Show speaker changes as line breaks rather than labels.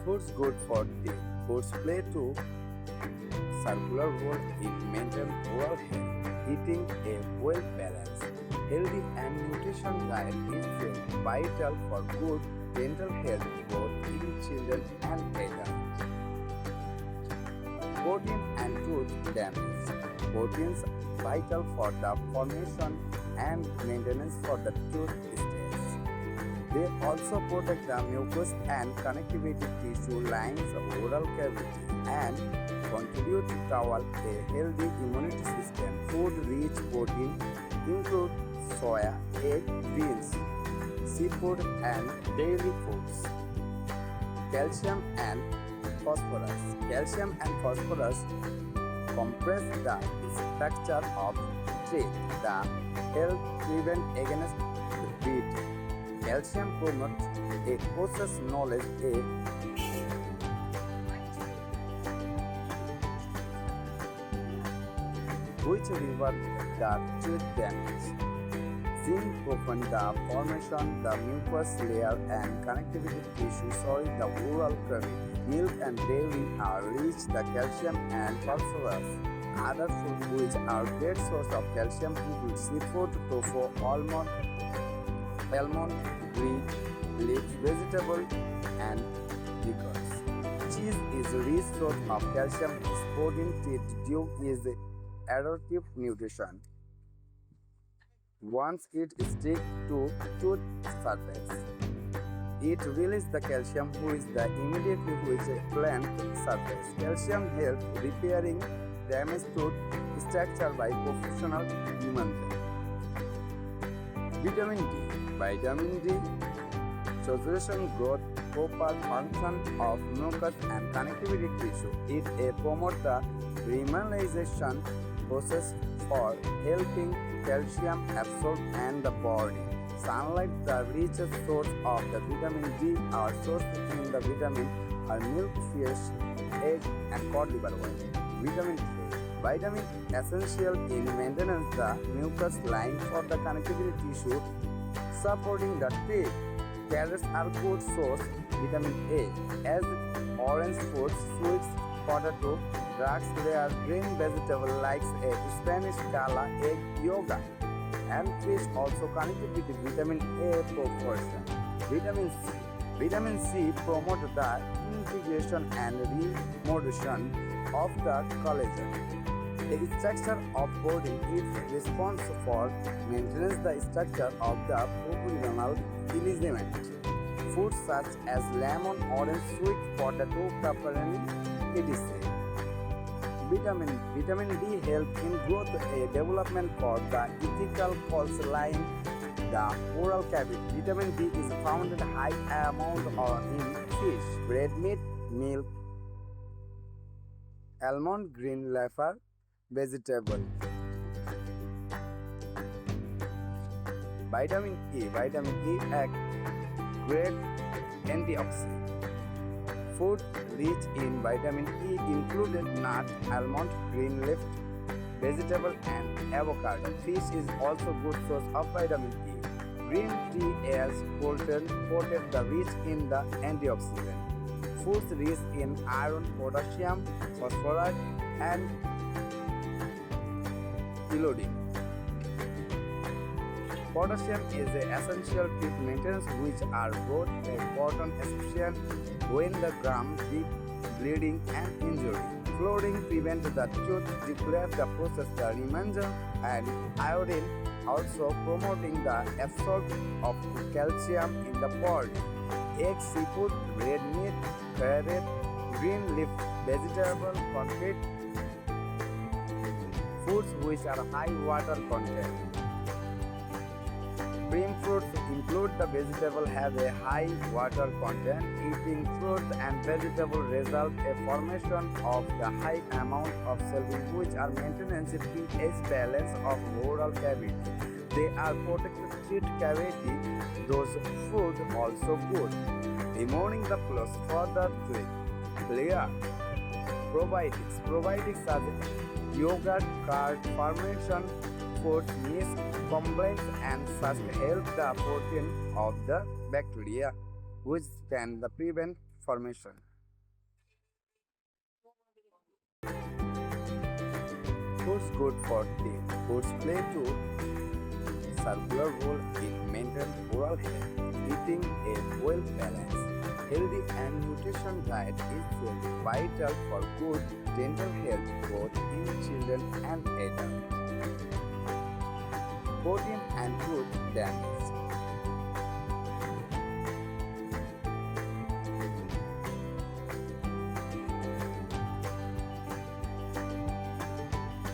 Foods good for teeth. Foods play to circular role in maintaining oral health. Eating a well-balanced, healthy and nutrition diet is vital for good dental health both in children and adults. Protein and tooth damage. Proteins vital for the formation and maintenance for the tooth stays. They also protect the mucous and connectivity tissue lines of oral cavity and contribute toward a healthy immunity system. Food-rich protein include soya, egg, beans, seafood, and dairy foods. Calcium and phosphorus. Calcium and phosphorus compress the structure of teeth. The help prevent against bleeding. Calcium promotes a process knowledge which reverse the tooth damage. Zinc prevents the formation the mucous layer and connectivity tissue soil the oral cavity. Milk and dairy are rich the calcium and phosphorus. Other foods which are great source of calcium include seafood, tofu, almond, green leaf vegetable, and liquors. Cheese is a rich source of calcium, supporting teeth due is adaptive nutrition. Once it sticks to tooth surface, it releases the calcium which the immediately which plant surface. Calcium helps repairing damaged tooth structure by professional human. Vitamin D. Vitamin D saturation growth, proper function of mucus and connectivity tissue. It promotes the remineralization process for helping calcium absorb and the body. Sunlight, the richest source of the vitamin D, are sourced in the vitamin are milk, fish, egg, and cod liver oil. Vitamin K. Vitamin essential in maintenance the mucous line for the connectivity tissue, supporting the teeth. Carrots are good source vitamin A, as orange fruits, sweets, potato, drugs, rare green vegetable like a Spanish cala, egg, yogurt, and fish also connected with vitamin A proportion. Vitamin C. Vitamin C promotes the integration and remodulation of the collagen. The structure of body is responsible for maintenance the structure of the pulmonal ligament. Foods such as lemon, orange, sweet potato, pepperoni, etc. Vitamin D helps in growth development for the ethical pulse line, the oral cavity. Vitamin D is found in high amount in fish, red meat, milk, almond, green leaf vegetable. Vitamin E. Vitamin E acts great antioxidant. Food rich in vitamin E included nut, almond, green leaf, vegetable, and avocado. Fish is also good source of vitamin E. Green tea is potent the rich in the antioxidant. Foods rich in iron, potassium, phosphorus, and iodine. Potassium is an essential tooth maintenance which are both important especially when the gum, bleeding and injury. Fluoride prevents the tooth decay the process the remainder and iodine also promoting the absorption of calcium in the body. Egg, seafood, red meat, carrot, green leaf vegetable contain foods which are high water content. Green fruits include the vegetable have a high water content. Eating fruits and vegetables result a formation of the high amount of cells which are maintenance pH balance of oral cavity. They are protected teeth cavity. Those food also good. Removing the plus further tooth layer. Probiotics are yogurt, curd, fermentation, food, yeast, complex and such help the protein of the bacteria which can prevent formation. Foods good for teeth. Foods play to circular role in maintaining oral health. Eating a well-balanced, healthy and nutrition diet is vital for good dental health both in children and adults. Protein and food damage.